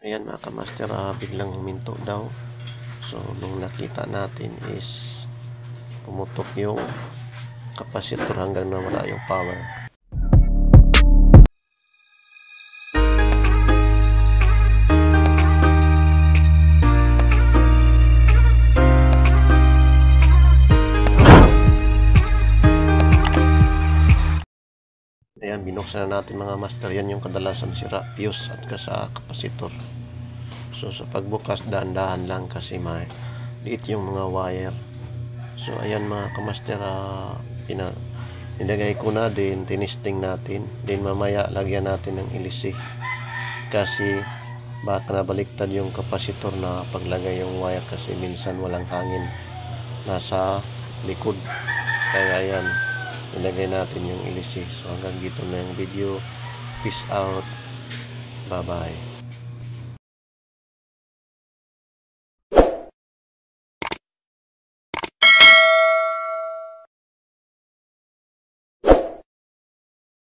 Ayan mga kamaster, biglang huminto daw. So nung nakita natin is pumutok yung kapasitor hanggang nawala yung power. Ayan, binuksan na natin mga master. Yan yung kadalasan sira, fuse at sa kapasitor. So sa pagbukas, dahan-dahan lang kasi maliit yung mga wire. So ayan mga kamaster, nilagay ko na din, tinisting natin. Then mamaya lagyan natin ng ilisi kasi baka nabaliktad yung kapasitor na paglagay yung wire kasi minsan walang hangin nasa likod. Kaya ayan, ilagay natin yung ilisi. So hanggang dito na yung video. Peace out. Bye bye.